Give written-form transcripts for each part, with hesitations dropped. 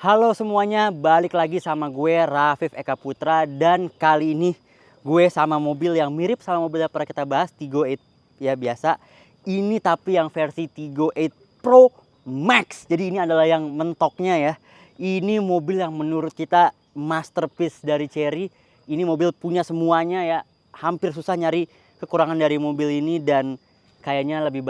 Halo semuanya, balik lagi sama gue Rafif Eka Putra. Dan kali ini gue sama mobil yang mirip sama mobil yang pernah kita bahas, Tiggo 8 ya biasa. Ini tapi yang versi Tiggo 8 Pro Max. Jadi ini adalah yang mentoknya ya. Ini mobil yang menurut kita masterpiece dari Chery. Ini mobil punya semuanya ya. Hampir susah nyari kekurangan dari mobil ini. Dan kayaknya lebih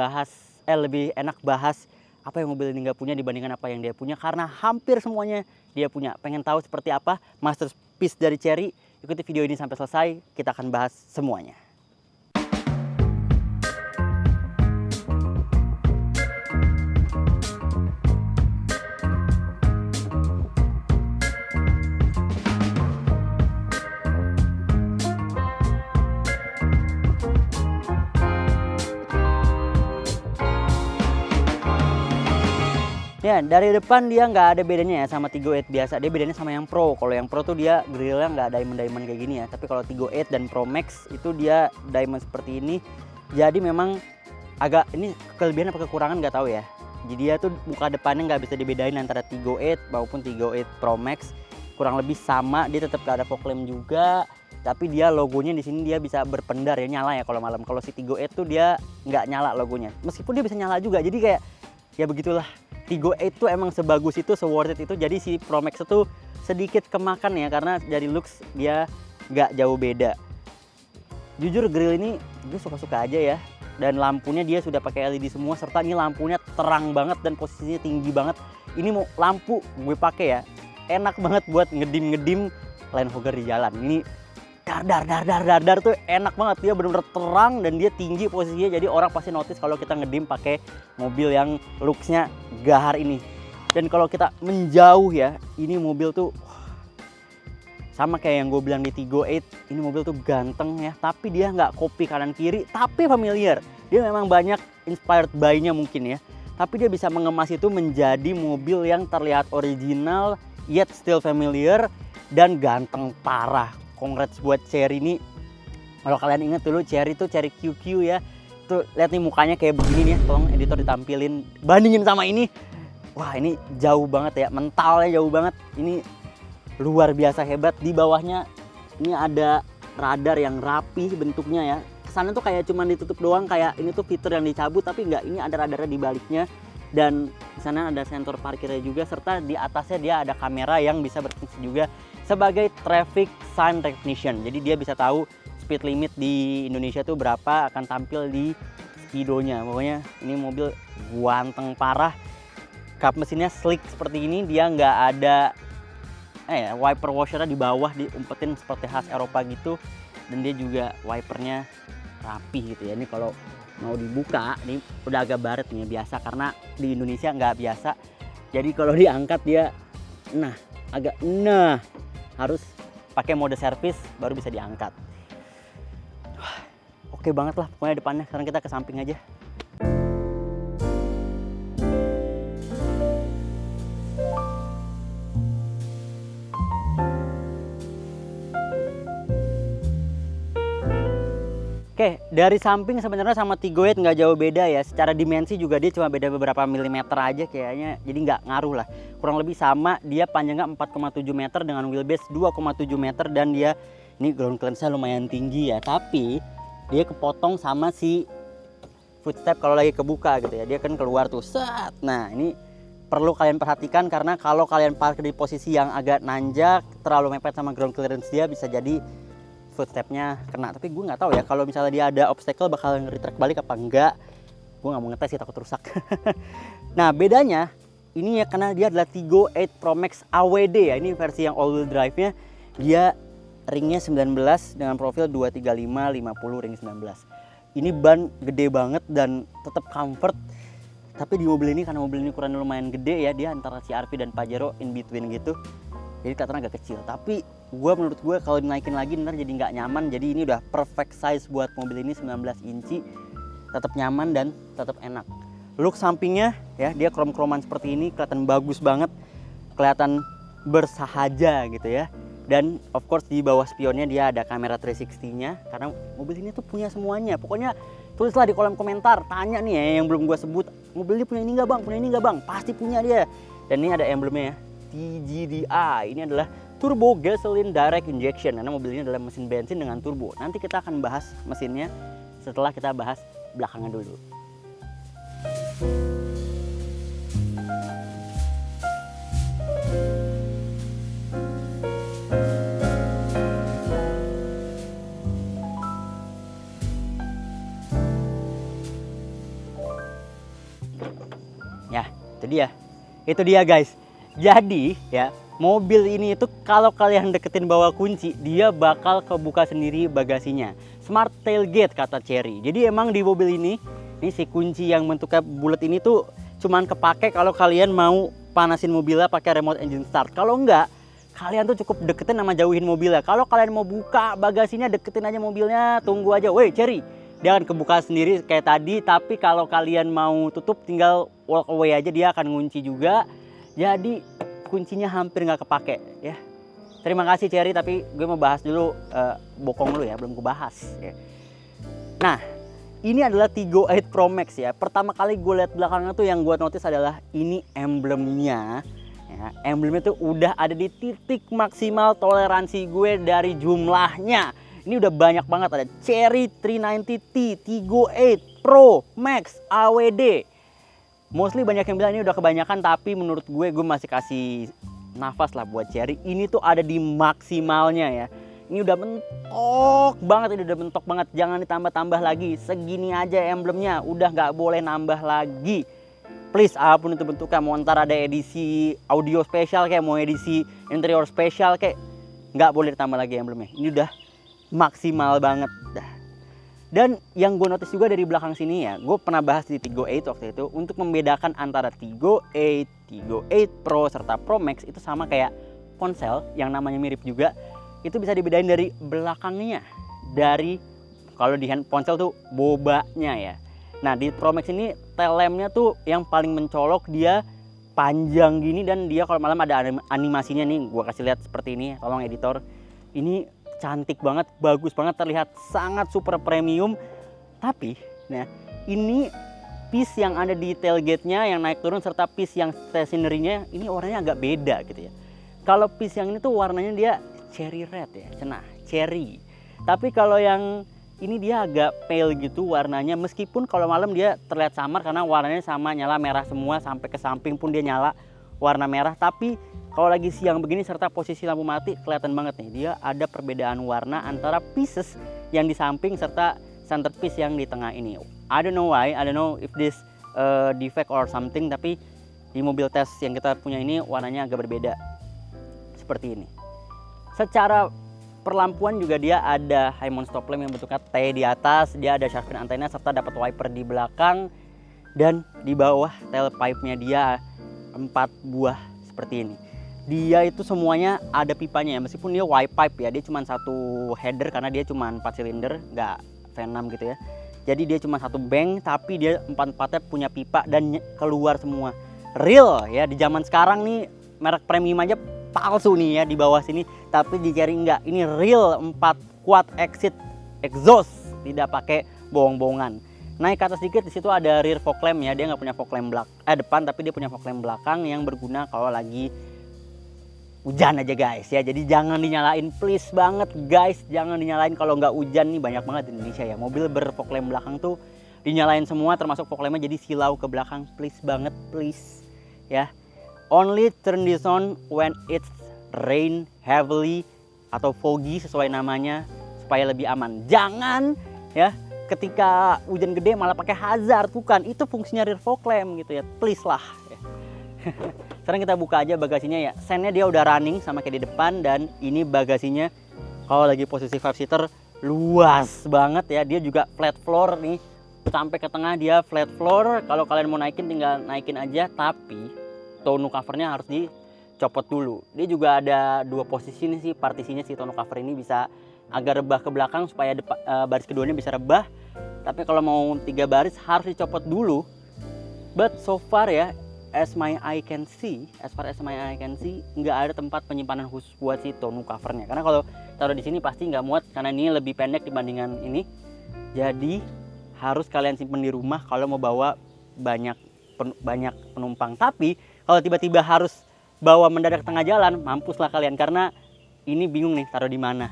enak bahas apa yang mobil ini nggak punya dibandingkan apa yang dia punya, karena hampir semuanya dia punya. Pengen tahu seperti apa masterpiece dari Chery? Ikuti video ini sampai selesai, kita akan bahas semuanya. Ya, dari depan dia nggak ada bedanya ya sama Tiggo 8 biasa. Dia bedanya sama yang Pro. Kalau yang Pro tuh dia grillnya nggak diamond-diamond kayak gini ya. Tapi kalau Tiggo 8 dan Pro Max itu dia diamond seperti ini. Jadi memang agak, ini kelebihan apa kekurangan nggak tahu ya. Jadi dia tuh muka depannya nggak bisa dibedain antara Tiggo 8 maupun Tiggo 8 Pro Max. Kurang lebih sama, dia tetap nggak ada fog lamp juga. Tapi dia logonya di sini dia bisa berpendar ya, nyala ya kalau malam. Kalau si Tiggo 8 tuh dia nggak nyala logonya. Meskipun dia bisa nyala juga. Jadi kayak ya begitulah. Tiggo 8 tuh emang sebagus itu, se-worth it itu. Jadi si Pro Max itu sedikit kemakan ya, karena dari looks dia nggak jauh beda. Jujur grill ini gue suka-suka aja ya. Dan lampunya dia sudah pakai LED semua, serta ini lampunya terang banget dan posisinya tinggi banget. Ini mau lampu gue pakai ya, enak banget buat ngedim-ngedim Land Rover di jalan. Ini dar tuh enak banget, dia bener-bener terang dan dia tinggi posisinya, jadi orang pasti notice kalau kita ngedim pakai mobil yang looksnya gahar ini. Dan kalau kita menjauh ya, ini mobil tuh sama kayak yang gue bilang di Tiggo 8, ini mobil tuh ganteng ya, tapi dia nggak copy kanan kiri, tapi familiar. Dia memang banyak inspired by-nya mungkin ya, tapi dia bisa mengemas itu menjadi mobil yang terlihat original yet still familiar dan ganteng parah. Congrats buat Chery ini. Kalau kalian ingat dulu Chery tuh Chery QQ ya. Tuh lihat nih mukanya kayak begini nih. Tolong editor ditampilin. Bandingin sama ini. Wah, ini jauh banget ya. Mentalnya jauh banget. Ini luar biasa hebat. Di bawahnya ini ada radar yang rapi bentuknya ya. Kesannya tuh kayak cuman ditutup doang, kayak ini tuh fitur yang dicabut, tapi enggak, ini ada radarnya di baliknya. Dan di sana ada sensor parkirnya juga, serta di atasnya dia ada kamera yang bisa berfungsi juga sebagai traffic sign recognition. Jadi dia bisa tahu speed limit di Indonesia tuh berapa, akan tampil di speedonya. Pokoknya ini mobil ganteng parah. Kap mesinnya slick seperti ini, dia nggak ada wiper washernya di bawah diumpetin seperti khas Eropa gitu. Dan dia juga wipernya rapi gitu ya. Ini kalau mau dibuka, ini udah agak baret nih biasa, karena di Indonesia nggak biasa. Jadi kalau diangkat dia harus pakai mode servis baru bisa diangkat. Oke banget lah pokoknya depannya. Sekarang kita ke samping aja. Oke, dari samping sebenarnya sama Tiggo 8 nggak jauh beda ya. Secara dimensi juga dia cuma beda beberapa milimeter aja kayaknya. Jadi nggak ngaruh lah. Kurang lebih sama, dia panjangnya 4,7 meter dengan wheelbase 2,7 meter. Dan dia, ini ground clearance-nya lumayan tinggi ya. Tapi dia kepotong sama si footstep kalau lagi kebuka gitu ya. Dia kan keluar tuh, set. Nah ini perlu kalian perhatikan, karena kalau kalian parkir di posisi yang agak nanjak, terlalu mepet sama ground clearance dia, bisa jadi footstepnya kena. Tapi gue nggak tahu ya, kalau misalnya dia ada obstacle bakal nge-retract balik apa enggak. Gue nggak mau ngetes sih, takut rusak. Nah bedanya ini ya, karena dia adalah Tiggo 8 Pro Max AWD ya. Ini versi yang all wheel drive nya. Dia ringnya 19 dengan profil 235 50 ring 19. Ini ban gede banget dan tetap comfort. Tapi di mobil ini, karena mobil ini ukurannya lumayan gede ya, dia antara CR-V dan Pajero in between gitu. Jadi kelihatan agak kecil, tapi menurut gue kalau dinaikin lagi ntar jadi nggak nyaman. Jadi ini udah perfect size buat mobil ini, 19 inci, tetap nyaman dan tetap enak. Look sampingnya ya, dia krom-kroman seperti ini, kelihatan bagus banget, kelihatan bersahaja gitu ya. Dan of course di bawah spionnya dia ada kamera 360-nya, karena mobil ini tuh punya semuanya. Pokoknya tulislah di kolom komentar, tanya nih ya yang belum gue sebut, mobil ini punya ini nggak bang, punya ini nggak bang, pasti punya dia. Dan ini ada emblemnya ya, TGDI. Ini adalah Turbo Gasoline Direct Injection, karena mobil ini adalah mesin bensin dengan turbo. Nanti kita akan bahas mesinnya setelah kita bahas belakangnya dulu. Ya, itu dia guys. Jadi ya, mobil ini itu kalau kalian deketin bawa kunci, dia bakal kebuka sendiri bagasinya. Smart tailgate kata Chery. Jadi emang di mobil ini si kunci yang bentuknya bulat ini tuh cuman kepake kalau kalian mau panasin mobilnya pakai remote engine start. Kalau enggak, kalian tuh cukup deketin sama jauhin mobilnya. Kalau kalian mau buka bagasinya, deketin aja mobilnya, tunggu aja. Woi Chery, dia akan kebuka sendiri kayak tadi. Tapi kalau kalian mau tutup, tinggal walk away aja, dia akan ngunci juga. Jadi kuncinya hampir nggak kepake ya. Terima kasih Chery, tapi gue mau bahas dulu bokong dulu ya, belum gue bahas ya. Nah, ini adalah Tiggo 8 Pro Max ya. Pertama kali gue lihat belakangnya tuh yang gue notice adalah ini emblemnya ya. Emblemnya tuh udah ada di titik maksimal toleransi gue dari jumlahnya. Ini udah banyak banget, ada Chery 390T, Tiggo 8 Pro Max AWD. Mostly banyak yang bilang ini udah kebanyakan, tapi menurut gue masih kasih nafas lah buat Chery. Ini tuh ada di maksimalnya ya. Ini udah mentok banget, jangan ditambah-tambah lagi. Segini aja emblemnya, udah nggak boleh nambah lagi. Please, apapun itu bentuknya, mau ntar ada edisi audio spesial kayak mau edisi interior spesial kayak, nggak boleh ditambah lagi emblemnya. Ini udah maksimal banget dah. Dan yang gue notice juga dari belakang sini ya, gue pernah bahas di Tiggo 8 waktu itu, untuk membedakan antara Tiggo 8, Tiggo 8 Pro serta Pro Max itu sama kayak ponsel yang namanya mirip juga. Itu bisa dibedain dari belakangnya. Dari kalau di ponsel tuh bobanya ya. Nah di Pro Max ini tail lampnya tuh yang paling mencolok, dia panjang gini dan dia kalau malam ada animasinya nih, gue kasih lihat seperti ini, tolong editor. Ini cantik banget, bagus banget, terlihat sangat super premium. Tapi nah ini piece yang ada di tailgate-nya yang naik turun serta piece yang stationary-nya ini warnanya agak beda gitu ya. Kalau piece yang ini tuh warnanya dia cherry red ya, cenah cherry. Tapi kalau yang ini dia agak pale gitu warnanya, meskipun kalau malam dia terlihat samar karena warnanya sama, nyala merah semua, sampai ke samping pun dia nyala warna merah. Tapi kalau lagi siang begini serta posisi lampu mati, kelihatan banget nih dia ada perbedaan warna antara pieces yang di samping serta centerpiece yang di tengah ini. I don't know why, I don't know if this defect or something, tapi di mobil tes yang kita punya ini warnanya agak berbeda seperti ini. Secara perlampuan juga dia ada high mount stop lamp yang bentuknya T di atas, dia ada shark fin antena serta dapat wiper di belakang, dan di bawah tailpipe-nya dia 4 buah seperti ini. Dia itu semuanya ada pipanya ya, meskipun dia wide pipe ya, dia cuma satu header karena dia cuma 4 silinder, nggak V6 gitu ya. Jadi dia cuma satu bank, tapi dia 4-4nya punya pipa dan keluar semua. Real ya, di zaman sekarang nih merek premium aja palsu nih ya di bawah sini, tapi di Chery enggak. Ini real 4 quad exit exhaust, tidak pakai bohong-bohongan. Naik ke atas sedikit, di situ ada rear fog lamp ya, dia nggak punya fog lamp depan, tapi dia punya fog lamp belakang yang berguna kalau lagi hujan aja guys ya. Jadi jangan dinyalain, please banget guys, jangan dinyalain kalau nggak hujan. Nih banyak banget di Indonesia ya mobil berfog lamp belakang tuh dinyalain semua, termasuk fog lampnya jadi silau ke belakang. Please banget, please ya. Only turn this on when it's rain heavily atau foggy sesuai namanya, supaya lebih aman. Jangan ya ketika hujan gede malah pakai hazard, bukan, itu fungsinya rear fog lamp gitu ya, please lah ya. Sekarang kita buka aja bagasinya ya. Sennya dia udah running sama kayak di depan, dan ini bagasinya kalau lagi posisi 5 seater luas banget ya. Dia juga flat floor nih, sampai ke tengah dia flat floor. Kalau kalian mau naikin tinggal naikin aja, tapi tonneau covernya harus dicopot dulu. Dia juga ada 2 posisi nih sih partisinya, si tonneau cover ini bisa agak rebah ke belakang supaya baris keduanya bisa rebah. Tapi kalau mau 3 baris harus dicopot dulu. But so far ya, as far as my eye can see, nggak ada tempat penyimpanan khusus buat si tonneau covernya. Karena kalau taruh di sini pasti nggak muat, karena ini lebih pendek dibandingkan ini. Jadi harus kalian simpen di rumah kalau mau bawa banyak penumpang. Tapi kalau tiba-tiba harus bawa mendadak tengah jalan, mampuslah kalian karena ini bingung nih taruh di mana.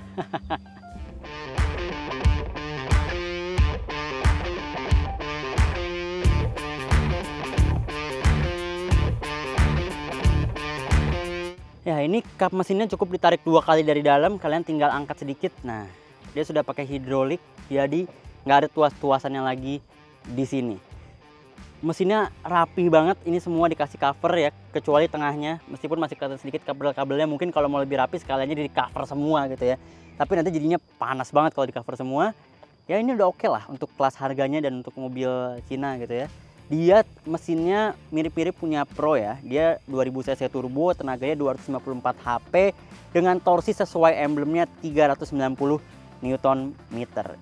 Ya, ini kap mesinnya cukup ditarik 2 kali dari dalam, kalian tinggal angkat sedikit. Nah, dia sudah pakai hidrolik, jadi nggak ada tuas-tuasannya lagi di sini. Mesinnya rapi banget, ini semua dikasih cover ya, kecuali tengahnya, meskipun masih kelihatan sedikit kabel-kabelnya. Mungkin kalau mau lebih rapi sekaliannya di cover semua gitu ya. Tapi nanti jadinya panas banget kalau di cover semua. Ya ini udah oke lah untuk kelas harganya dan untuk mobil Cina gitu ya. Dia mesinnya mirip-mirip punya Pro ya. Dia 2000 cc turbo, tenaganya 254 HP dengan torsi sesuai emblemnya 390 Nm.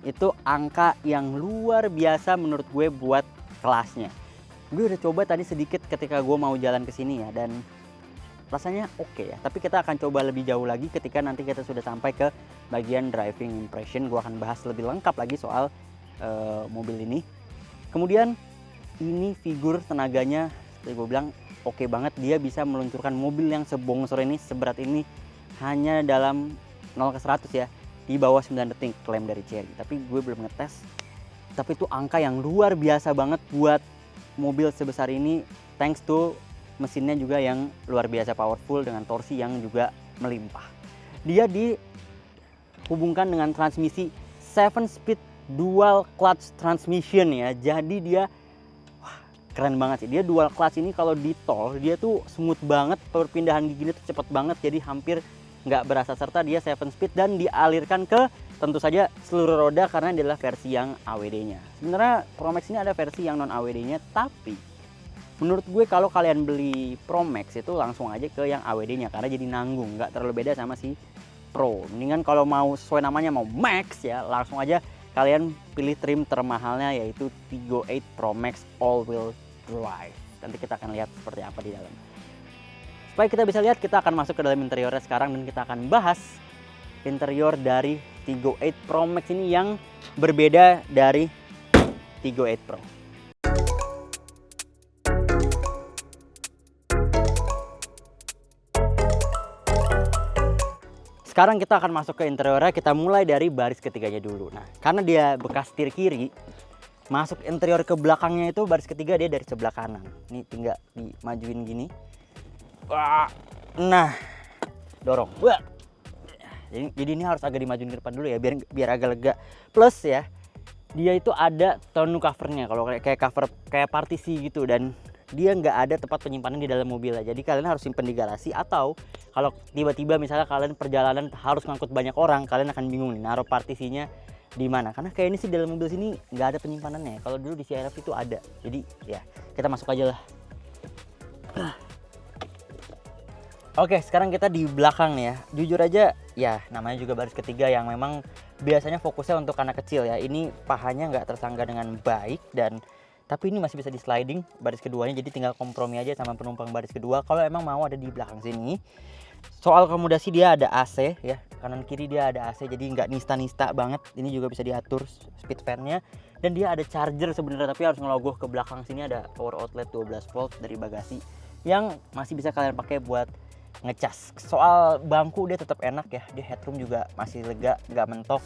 Itu angka yang luar biasa menurut gue buat kelasnya. Gue udah coba tadi sedikit ketika gue mau jalan ke sini ya, dan rasanya oke ya. Tapi kita akan coba lebih jauh lagi ketika nanti kita sudah sampai ke bagian driving impression. Gue akan bahas lebih lengkap lagi soal mobil ini. Kemudian ini figur tenaganya seperti gue bilang oke banget. Dia bisa meluncurkan mobil yang sebongsor ini, seberat ini hanya dalam 0 ke 100 ya, di bawah 9 detik klaim dari Chery. Tapi gue belum ngetes. Tapi itu angka yang luar biasa banget buat mobil sebesar ini, thanks to mesinnya juga yang luar biasa powerful dengan torsi yang juga melimpah. Dia dihubungkan dengan transmisi 7-speed dual clutch transmission ya. Jadi dia keren banget sih. Dia dual clutch ini kalau di tol dia tuh smooth banget, perpindahan giginya tuh cepet banget, jadi hampir nggak berasa, serta dia 7 speed dan dialirkan ke tentu saja seluruh roda karena dia adalah versi yang AWD-nya. Sebenarnya Pro Max ini ada versi yang non AWD-nya, tapi menurut gue kalau kalian beli Pro Max itu langsung aja ke yang AWD-nya karena jadi nanggung, nggak terlalu beda sama si Pro. Mendingan kalau mau sesuai namanya mau Max ya, langsung aja kalian pilih trim termahalnya yaitu Tiggo 8 Pro Max All Wheel Drive. Nanti kita akan lihat seperti apa di dalam. Supaya kita bisa lihat, kita akan masuk ke dalam interiornya sekarang dan kita akan bahas interior dari Tiggo 8 Pro Max ini yang berbeda dari Tiggo 8 Pro. Sekarang kita akan masuk ke interiornya, kita mulai dari baris ketiganya dulu. Nah, karena dia bekas setir kiri, masuk interior ke belakangnya itu baris ketiga dia dari sebelah kanan. Ini tinggal dimajuin gini. Nah, dorong. Jadi ini harus agak dimajuin ke depan dulu ya, biar agak lega. Plus ya, dia itu ada tonneau covernya, kalau kayak cover kayak partisi gitu, dan dia nggak ada tempat penyimpanan di dalam mobilnya. Jadi kalian harus simpen di garasi, atau kalau tiba-tiba misalnya kalian perjalanan harus ngangkut banyak orang, kalian akan bingung nih naruh partisinya di mana. Karena kayak ini sih dalam mobil sini nggak ada penyimpanannya. Kalau dulu di CRF itu ada. Jadi ya kita masuk aja lah. Oke, sekarang kita di belakang nih ya. Jujur aja ya, namanya juga baris ketiga yang memang biasanya fokusnya untuk anak kecil ya. Ini pahanya nggak tersangga dengan baik, dan tapi ini masih bisa di sliding baris keduanya, jadi tinggal kompromi aja sama penumpang baris kedua kalau emang mau ada di belakang sini. Soal akomodasi dia ada AC ya, kanan kiri dia ada AC, jadi nggak nista-nista banget. Ini juga bisa diatur speed fan-nya, dan dia ada charger sebenarnya, tapi harus ngelogoh ke belakang sini. Ada power outlet 12 volt dari bagasi yang masih bisa kalian pakai buat ngecas. Soal bangku dia tetap enak ya, dia headroom juga masih lega, nggak mentok.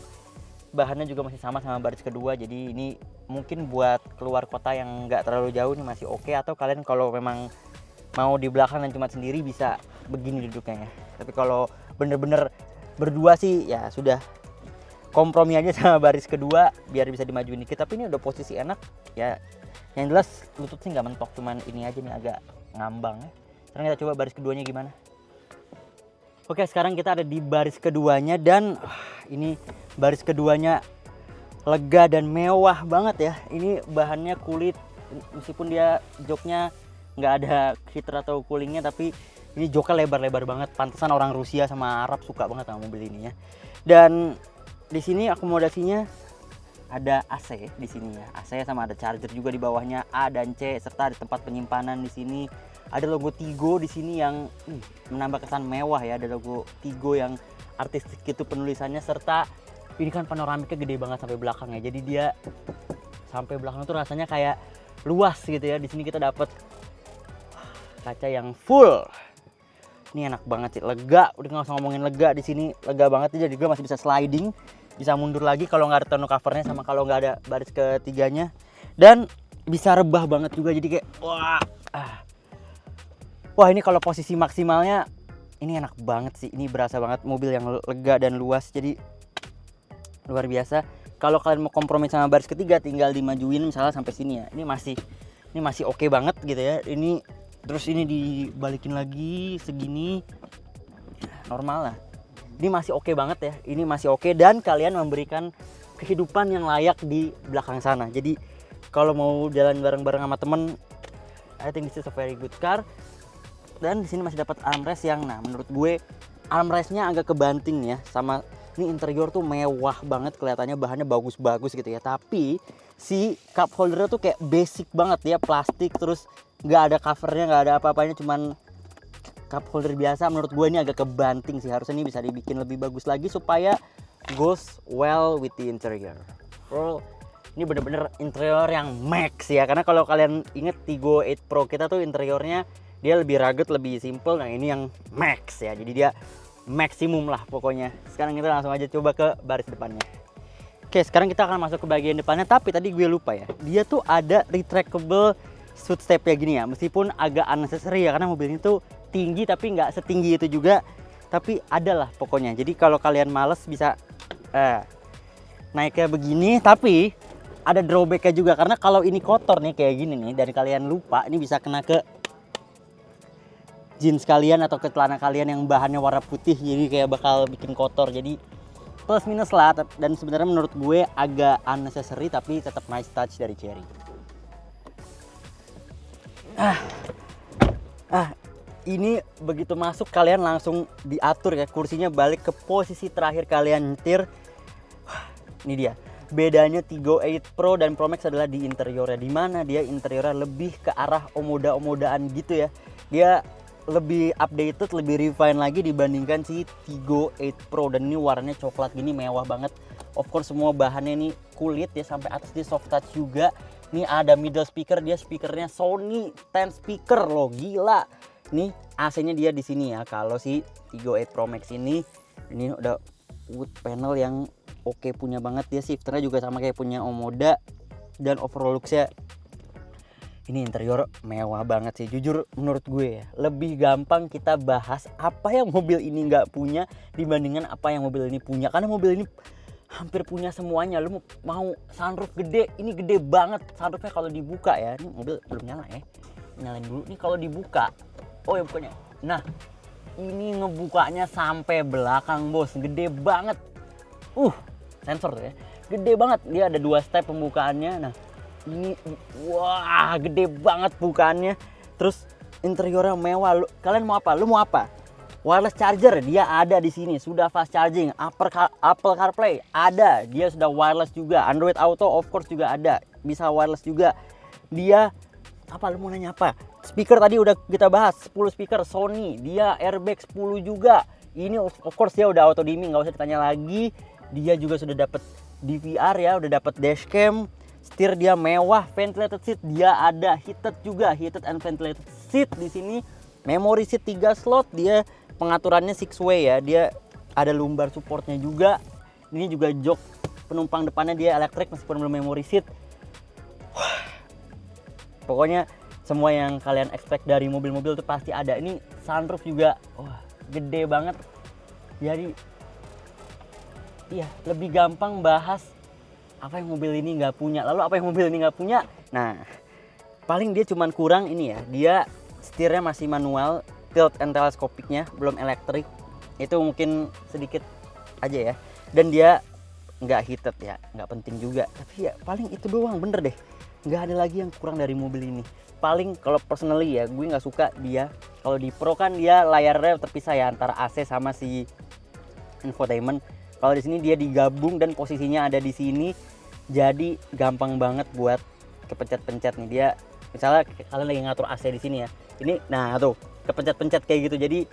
Bahannya juga masih sama baris kedua, jadi ini mungkin buat keluar kota yang nggak terlalu jauh nih masih oke. Atau kalian kalau memang mau di belakang dan cuma sendiri bisa begini duduknya ya. Tapi kalau bener-bener berdua sih ya sudah kompromi aja sama baris kedua biar bisa dimajuin dikit. Tapi ini udah posisi enak ya, yang jelas lutut sih nggak mentok, cuman ini aja nih agak ngambang ya. Sekarang kita coba baris keduanya gimana. Oke, sekarang kita ada di baris keduanya, dan ini baris keduanya lega dan mewah banget ya. Ini bahannya kulit, meskipun dia joknya nggak ada heater atau coolingnya, tapi ini joknya lebar-lebar banget. Pantesan orang Rusia sama Arab suka banget sama mobil ini ya. Dan di sini akomodasinya ada AC di sini ya. AC sama ada charger juga di bawahnya, A dan C, serta ada tempat penyimpanan di sini. Ada logo Tiggo di sini yang menambah kesan mewah ya. Ada logo Tiggo yang artistik gitu penulisannya, serta ini kan panoramiknya gede banget sampai belakang ya. Jadi dia sampai belakang tuh rasanya kayak luas gitu ya. Di sini kita dapat kaca yang full. Ini enak banget sih, lega. Udah nggak usah ngomongin lega di sini, lega banget. Jadi gue masih bisa sliding, bisa mundur lagi kalau nggak ada tonneau covernya sama kalau nggak ada baris ketiganya. Dan bisa rebah banget juga, jadi kayak wah ini kalau posisi maksimalnya ini enak banget sih. Ini berasa banget mobil yang lega dan luas, jadi luar biasa. Kalau kalian mau kompromi sama baris ketiga tinggal dimajuin misalnya sampai sini ya. Ini masih oke banget gitu ya. Ini terus ini dibalikin lagi segini, normal lah. Ini masih oke banget ya. Ini masih oke, dan kalian memberikan kehidupan yang layak di belakang sana. Jadi kalau mau jalan bareng-bareng sama temen, I think this is a very good car. Dan di sini masih dapat armrest yang, nah menurut gue armrestnya agak kebanting ya sama. Ini interior tuh mewah banget, kelihatannya bahannya bagus-bagus gitu ya. Tapi si cup holdernya tuh kayak basic banget ya, plastik, terus nggak ada covernya, nggak ada apa-apanya, cuman cup holder biasa. Menurut gue ini agak kebanting sih, harusnya ini bisa dibikin lebih bagus lagi supaya goes well with the interior. Bro, ini bener-bener interior yang max ya, karena kalau kalian inget Tiggo 8 Pro kita tuh interiornya dia lebih rugged, lebih simple. Nah ini yang max ya, jadi dia maksimum lah pokoknya. Sekarang kita langsung aja coba ke baris depannya. Oke, sekarang kita akan masuk ke bagian depannya, tapi tadi gue lupa ya, dia tuh ada retractable footstep ya gini ya, meskipun agak unnecessary ya, karena mobil ini tuh tinggi tapi nggak setinggi itu juga, tapi ada lah pokoknya. Jadi kalau kalian males bisa naiknya begini, tapi ada drawbacknya juga, karena kalau ini kotor nih kayak gini nih dan kalian lupa, ini bisa kena ke jeans kalian atau ke celana kalian yang bahannya warna putih, jadi kayak bakal bikin kotor. Jadi plus minus lah, dan sebenarnya menurut gue agak unnecessary tapi tetap nice touch dari Chery. Ini begitu masuk kalian langsung diatur ya, kursinya balik ke posisi terakhir kalian nyetir. Ini dia bedanya Tiggo 8 Pro dan Pro Max adalah di interiornya, dimana dia interiornya lebih ke arah omoda-omodaan gitu ya. Dia lebih updated, lebih refine lagi dibandingkan si Tiggo 8 Pro, dan ini warnanya coklat gini, mewah banget. Of course semua bahannya ini kulit ya, sampai atas dia soft touch juga. Ini ada middle speaker, dia speakernya Sony 10 speaker loh, gila. Nih AC-nya dia di sini ya. Kalau si Tiggo 8 Pro Max ini udah wood panel yang oke punya banget. Dia shifternya juga sama kayak punya Omoda, dan overall looks-nya ini interior mewah banget sih. Jujur menurut gue ya, lebih gampang kita bahas apa yang mobil ini nggak punya dibandingkan apa yang mobil ini punya. Karena mobil ini hampir punya semuanya. Lu mau sunroof gede, ini gede banget sunroofnya kalau dibuka ya. Ini mobil belum nyala ya, nyalain dulu nih. Kalau dibuka, oh ya bukanya. Nah ini ngebukanya sampai belakang bos, gede banget. Sensor tuh ya, gede banget. Dia ada 2 step pembukaannya. Nah ini wah gede banget bukaannya. Terus interiornya mewah. Kalian mau apa? Lu mau apa? Wireless charger dia ada di sini, sudah fast charging. Apple CarPlay ada, dia sudah wireless juga. Android Auto of course juga ada, bisa wireless juga. Dia apa, lu mau nanya apa? Speaker tadi udah kita bahas, 10 speaker Sony, dia airbag 10 juga. Ini of course dia udah auto dimming, nggak usah ditanya lagi. Dia juga sudah dapat DVR ya, udah dapat dashcam. Setir dia mewah, ventilated seat dia ada, heated juga, heated and ventilated seat di sini. Memory seat 3 slot, dia pengaturannya 6 way ya, dia ada lumbar supportnya juga. Ini juga jok penumpang depannya dia elektrik meskipun belum memory seat. Pokoknya semua yang kalian expect dari mobil-mobil itu pasti ada. Ini sunroof juga, wah gede banget. Jadi iya, lebih gampang bahas apa yang mobil ini nggak punya. Lalu apa yang mobil ini nggak punya? Nah, paling dia cuman kurang ini ya, dia setirnya masih manual, tilt and teleskopiknya belum elektrik. Itu mungkin sedikit aja ya. Dan dia nggak heated ya, nggak penting juga. Tapi ya paling itu doang, bener deh. Nggak ada lagi yang kurang dari mobil ini. Paling kalau personally ya, gue nggak suka dia. Kalau di Pro kan dia layarnya terpisah ya antara AC sama si infotainment. Kalau di sini dia digabung dan posisinya ada di sini. Jadi gampang banget buat kepencet-pencet nih. Dia misalnya kalian lagi ngatur AC di sini ya. Ini nah tuh, kepencet-pencet kayak gitu. Jadi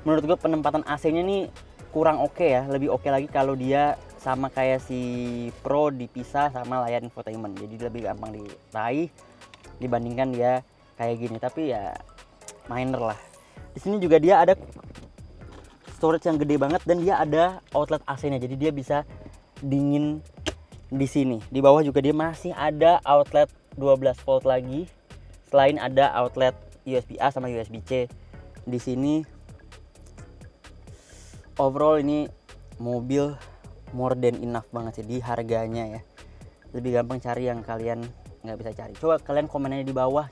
menurut gue penempatan AC-nya nih kurang oke ya. Lebih oke lagi kalau dia sama kayak si Pro dipisah sama layar infotainment. Jadi lebih gampang diraih dibandingkan dia kayak gini. Tapi ya minor lah. Di sini juga dia ada storage yang gede banget dan dia ada outlet AC-nya. Jadi dia bisa dingin di sini. Di bawah juga dia masih ada outlet 12 volt lagi. Selain ada outlet USB A sama USB C. Di sini overall ini mobil more than enough banget sih di harganya ya. Lebih gampang cari yang kalian nggak bisa cari. Coba kalian komennya di bawah.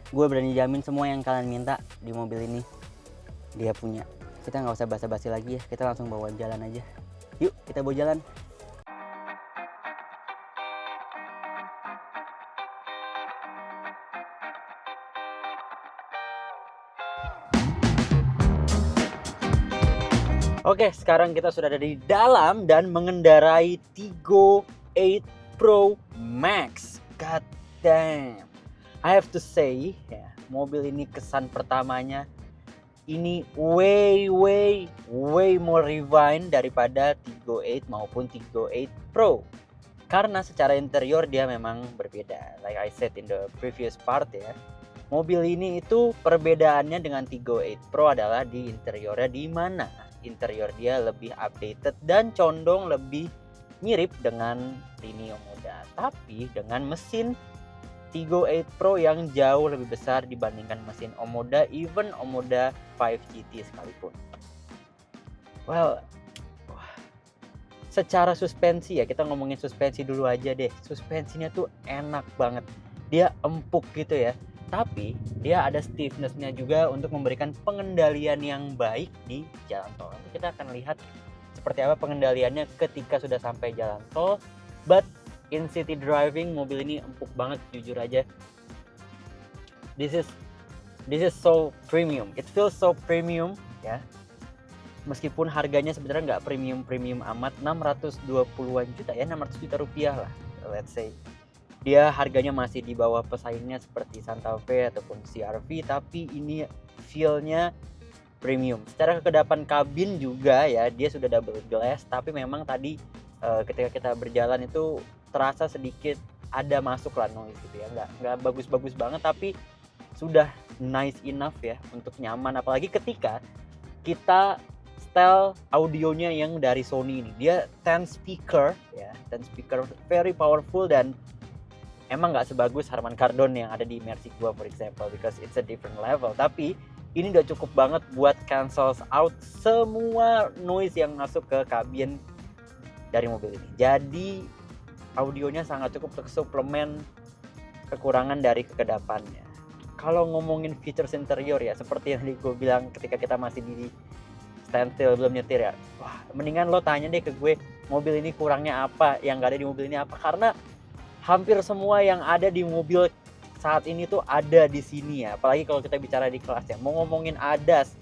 Gue berani jamin semua yang kalian minta di mobil ini dia punya. Kita nggak usah basa-basi lagi ya. Kita langsung bawa jalan aja. Yuk kita bawa jalan. Oke, sekarang kita sudah ada di dalam dan mengendarai Tiggo 8 Pro Max. God damn. I have to say, ya, mobil ini kesan pertamanya ini way more refined daripada Tiggo 8 maupun Tiggo 8 Pro. Karena secara interior dia memang berbeda. Like I said in the previous part ya. Mobil ini itu perbedaannya dengan Tiggo 8 Pro adalah di interiornya, di mana interior dia lebih updated dan condong lebih mirip dengan Rini Omoda, tapi dengan mesin Tiggo 8 Pro yang jauh lebih besar dibandingkan mesin Omoda, even Omoda 5 GT sekalipun. Well, secara suspensi ya, kita ngomongin suspensi dulu aja deh. Suspensinya tuh enak banget, dia empuk gitu ya. Tapi dia ada stiffness-nya juga untuk memberikan pengendalian yang baik di jalan tol. Nanti kita akan lihat seperti apa pengendaliannya ketika sudah sampai jalan tol. But in city driving mobil ini empuk banget, jujur aja. This is so premium. It feels so premium ya. Meskipun harganya sebenarnya nggak premium amat, 620-an juta ya, 600 juta rupiah lah, let's say. Dia harganya masih di bawah pesaingnya seperti Santa Fe ataupun CR-V, tapi ini feel-nya premium. Secara kekedapan kabin juga ya, dia sudah double glass, tapi memang tadi ketika kita berjalan itu terasa sedikit ada masuk lah noise gitu ya. Nggak bagus-bagus banget, tapi sudah nice enough ya untuk nyaman. Apalagi ketika kita style audionya yang dari Sony ini. Dia 10 speaker ya, 10 speaker very powerful dan emang nggak sebagus Harman Kardon yang ada di Mercy 2 for example, because it's a different level. Tapi ini udah cukup banget buat cancels out semua noise yang masuk ke kabin dari mobil ini. Jadi audionya sangat cukup untuk suplemen kekurangan dari kekedapannya. Kalau ngomongin features interior ya, seperti yang gue bilang ketika kita masih di standstill belum nyetir ya, wah mendingan lo tanya deh ke gue mobil ini kurangnya apa, yang gak ada di mobil ini apa. Karena hampir semua yang ada di mobil saat ini tuh ada di sini ya. Apalagi kalau kita bicara di kelas ya. Mau ngomongin ADAS,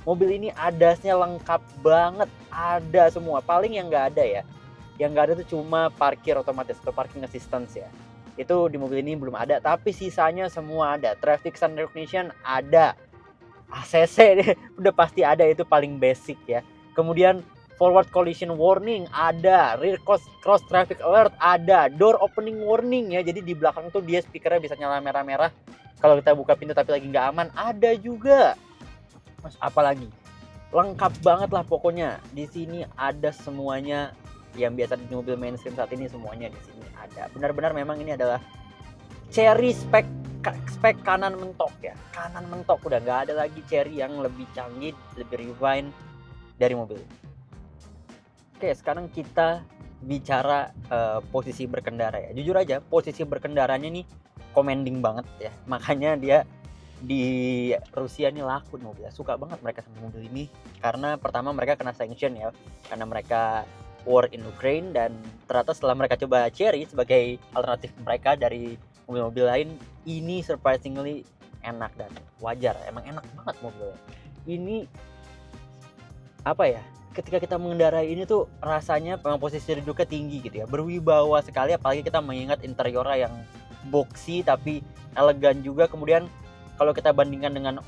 mobil ini ADAS-nya lengkap banget, ada semua. Paling yang nggak ada ya, yang nggak ada tuh cuma parkir otomatis atau parking assistance ya. Itu di mobil ini belum ada, tapi sisanya semua ada. Traffic Sun Recognition ada, ACC udah pasti ada, itu paling basic ya. Kemudian forward collision warning ada, rear cross traffic alert ada, door opening warning ya, jadi di belakang tuh dia speakernya bisa nyala merah-merah kalau kita buka pintu tapi lagi nggak aman, ada juga. Mas apalagi lengkap banget lah pokoknya. Di sini ada semuanya yang biasa di mobil mainstream saat ini, semuanya di sini ada. Benar-benar memang ini adalah cherry spek kanan mentok ya, kanan mentok, udah nggak ada lagi cherry yang lebih canggih, lebih refine dari mobil ini. Oke, sekarang kita bicara posisi berkendara ya. Jujur aja, posisi berkendaranya nih commanding banget ya. Makanya dia di Rusia nih laku nih mobilnya. Suka banget mereka sama mobil ini. Karena pertama mereka kena sanction ya. Karena mereka war in Ukraine. Dan ternyata setelah mereka coba Chery sebagai alternatif mereka dari mobil-mobil lain, ini surprisingly enak dan wajar. Emang enak banget mobilnya. Ini apa ya? Ketika kita mengendarai ini tuh rasanya memang posisi duduknya tinggi gitu ya, berwibawa sekali. Apalagi kita mengingat interiornya yang boxy tapi elegan juga. Kemudian kalau kita bandingkan dengan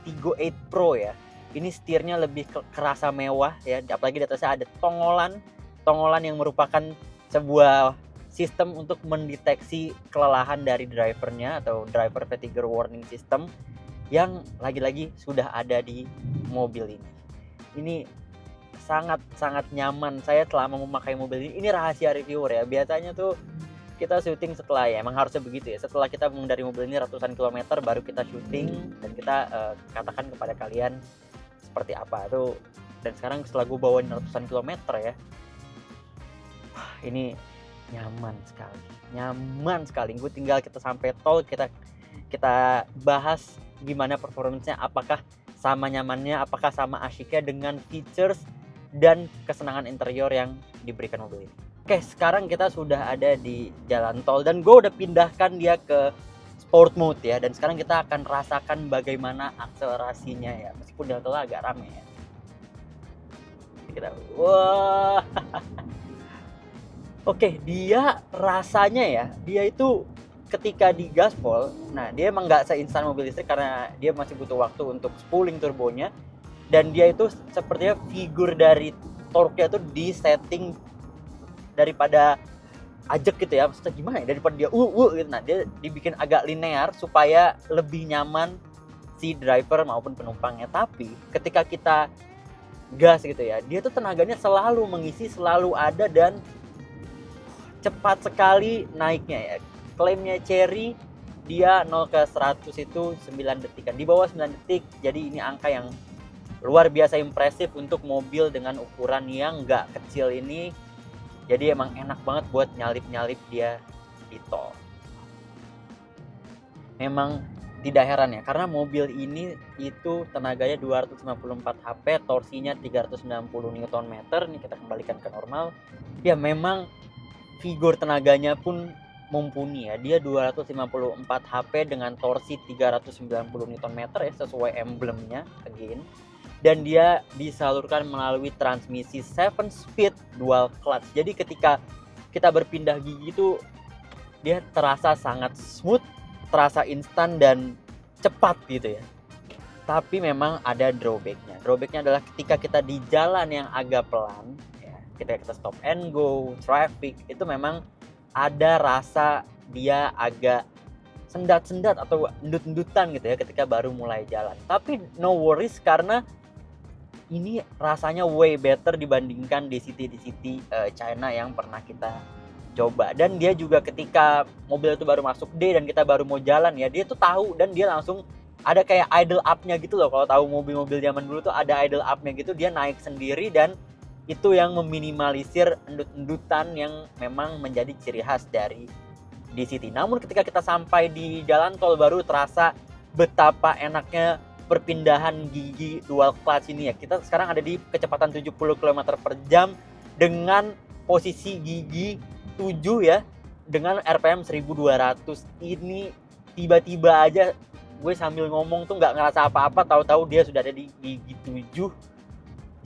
Tiggo 8 Pro ya, ini setirnya lebih kerasa mewah ya. Apalagi di atasnya ada tongolan yang merupakan sebuah sistem untuk mendeteksi kelelahan dari drivernya atau driver fatigue warning system. yang lagi-lagi sudah ada di mobil ini. Ini sangat nyaman. Saya selama memakai mobil ini rahasia reviewer ya. Biasanya tuh kita syuting setelah, ya emang harusnya begitu ya, setelah kita mengendari mobil ini ratusan kilometer baru kita syuting dan kita katakan kepada kalian seperti apa tuh. Dan sekarang setelah gue bawain ratusan kilometer ya, ini nyaman sekali. Gue tinggal kita sampai tol, kita bahas gimana performance-nya, apakah sama nyamannya, apakah sama asyiknya dengan features dan kesenangan interior yang diberikan mobil ini. Oke, sekarang kita sudah ada di jalan tol dan gue udah pindahkan dia ke sport mode ya. Dan sekarang kita akan rasakan bagaimana akselerasinya ya, meskipun jalan tol agak rame ya. Wah. Oke, dia rasanya ya, dia itu ketika di gaspol, nah dia emang nggak seinstan mobil listrik karena dia masih butuh waktu untuk spooling turbonya. Dan dia itu sepertinya figur dari torque-nya tuh di setting daripada ajek gitu ya, maksudnya gimana ya, daripada dia gitu, nah dia dibikin agak linear supaya lebih nyaman si driver maupun penumpangnya. Tapi ketika kita gas gitu ya, dia tuh tenaganya selalu mengisi, selalu ada, dan cepat sekali naiknya ya. Klaimnya Chery, dia 0 ke 100 itu 9 detikan, di bawah 9 detik. Jadi ini angka yang luar biasa impresif untuk mobil dengan ukuran yang nggak kecil ini. Jadi emang enak banget buat nyalip-nyalip dia di tol. Memang tidak heran ya, karena mobil ini itu tenaganya 254 HP, torsinya 390 Nm. Ini kita kembalikan ke normal. Ya memang figur tenaganya pun mumpuni ya. Dia 254 HP dengan torsi 390 Nm ya, sesuai emblemnya again. Dan dia disalurkan melalui transmisi 7-speed dual clutch. Jadi ketika kita berpindah gigi itu dia terasa sangat smooth, terasa instan dan cepat gitu ya. Tapi memang ada drawbacknya. Drawbacknya adalah ketika kita di jalan yang agak pelan ya, ketika kita stop and go, traffic, itu memang ada rasa dia agak sendat-sendat atau endut-endutan gitu ya ketika baru mulai jalan. Tapi no worries, karena ini rasanya way better dibandingkan DCT China yang pernah kita coba. Dan dia juga ketika mobil itu baru masuk D dan kita baru mau jalan ya, dia tuh tahu dan dia langsung ada kayak idle up-nya gitu loh. Kalau tahu mobil-mobil zaman dulu tuh ada idle up-nya gitu, dia naik sendiri, dan itu yang meminimalisir endut-endutan yang memang menjadi ciri khas dari DCT. Namun ketika kita sampai di jalan tol baru terasa betapa enaknya perpindahan gigi dual clutch ini ya. Kita sekarang ada di kecepatan 70 km per jam dengan posisi gigi 7 ya, dengan RPM 1200. Ini tiba-tiba aja gue sambil ngomong tuh nggak ngerasa apa-apa, tahu-tahu dia sudah ada di gigi 7.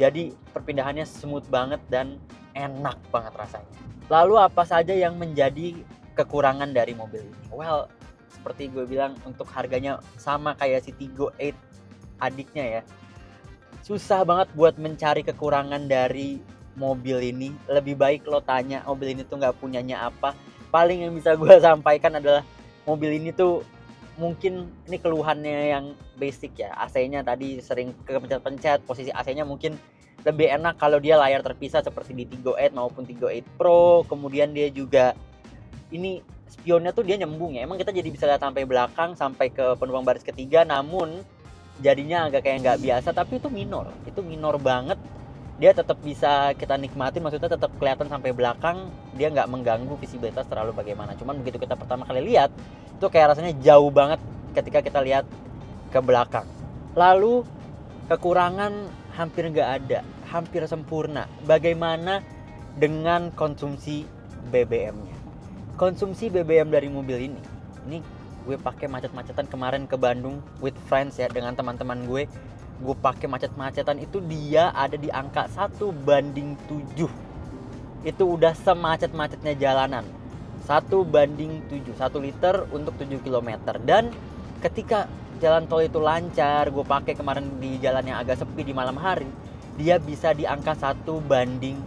Jadi perpindahannya smooth banget dan enak banget rasanya. Lalu apa saja yang menjadi kekurangan dari mobil ini? Well, seperti gue bilang, untuk harganya sama kayak si Tiggo 8 adiknya ya, susah banget buat mencari kekurangan dari mobil ini. Lebih baik lo tanya mobil ini tuh nggak punyanya apa. Paling yang bisa gue sampaikan adalah mobil ini tuh mungkin ini keluhannya yang basic ya, AC-nya tadi sering kepencet-pencet. Posisi AC-nya mungkin lebih enak kalau dia layar terpisah seperti di Tiggo 8 maupun Tiggo 8 Pro. Kemudian dia juga ini spionnya tuh dia nyembung ya, emang kita jadi bisa lihat sampai belakang, sampai ke penumpang baris ketiga, namun jadinya agak kayak nggak biasa. Tapi itu minor banget. Dia tetap bisa kita nikmatin, maksudnya tetap kelihatan sampai belakang, dia nggak mengganggu visibilitas terlalu bagaimana. Cuman begitu kita pertama kali lihat, itu kayak rasanya jauh banget ketika kita lihat ke belakang. Lalu kekurangan hampir nggak ada, hampir sempurna. Bagaimana dengan konsumsi BBM-nya? Konsumsi BBM dari mobil ini gue pakai macet-macetan kemarin ke Bandung with friends ya, dengan teman-teman gue pakai macet-macetan itu dia ada di angka 1:7. Itu udah semacet-macetnya jalanan. 1:7, 1 liter untuk 7 km. Dan ketika jalan tol itu lancar, gue pakai kemarin di jalan yang agak sepi di malam hari, dia bisa di angka 1:14,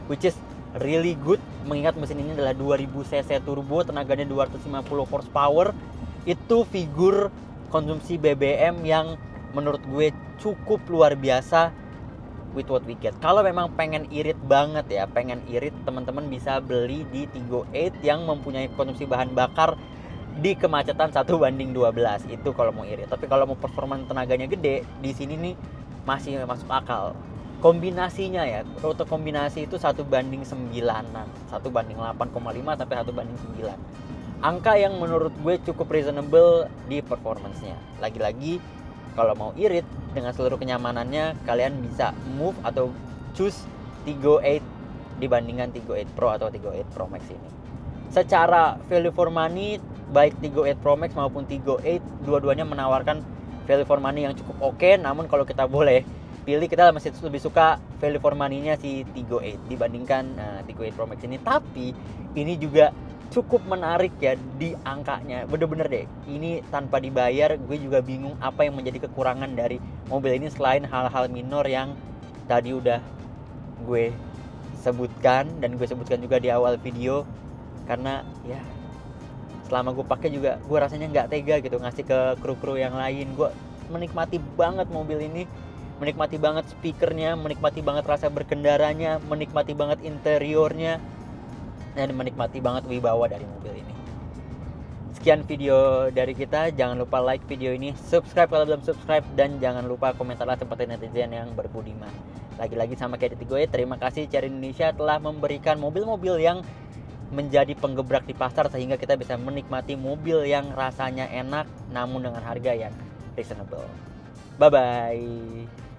which is really good, mengingat mesin ini adalah 2000 cc turbo, tenaganya 250 horsepower. Itu figur konsumsi BBM yang menurut gue cukup luar biasa with what we get. Kalau memang pengen irit banget ya, pengen irit, teman-teman bisa beli di Tigo 8 yang mempunyai konsumsi bahan bakar di kemacetan 1:12. Itu kalau mau irit. Tapi kalau mau performa tenaganya gede, di sini nih masih masuk akal. Kombinasinya ya, rute kombinasi itu 1:9-an, 1:8,5 sampai 1:9. Angka yang menurut gue cukup reasonable di performance-nya. Lagi-lagi kalau mau irit dengan seluruh kenyamanannya, kalian bisa move atau choose Tigo 8 dibandingkan Tigo 8 Pro atau Tigo 8 Pro Max ini. Secara value for money, baik Tigo 8 Pro Max maupun Tigo 8, dua-duanya menawarkan value for money yang cukup oke. Namun kalau kita boleh pilih, kita masih lebih suka value for money-nya si Tigo 8 dibandingkan Tigo 8 Pro Max ini. Tapi ini juga cukup menarik ya di angkanya, bener-bener deh. Ini tanpa dibayar, gue juga bingung apa yang menjadi kekurangan dari mobil ini selain hal-hal minor yang tadi udah gue sebutkan dan gue sebutkan juga di awal video. Karena ya selama gue pakai juga gue rasanya nggak tega gitu ngasih ke kru-kru yang lain. Gue menikmati banget mobil ini, menikmati banget speakernya, menikmati banget rasa berkendaranya, menikmati banget interiornya, dan menikmati banget wibawa dari mobil ini. Sekian video dari kita, jangan lupa like video ini, subscribe kalau belum subscribe, dan jangan lupa komentarlah seperti netizen yang berbudiman. Lagi-lagi sama kayak di Tigo 8, terima kasih Cherry Indonesia telah memberikan mobil-mobil yang menjadi penggebrak di pasar sehingga kita bisa menikmati mobil yang rasanya enak namun dengan harga yang reasonable. Bye bye.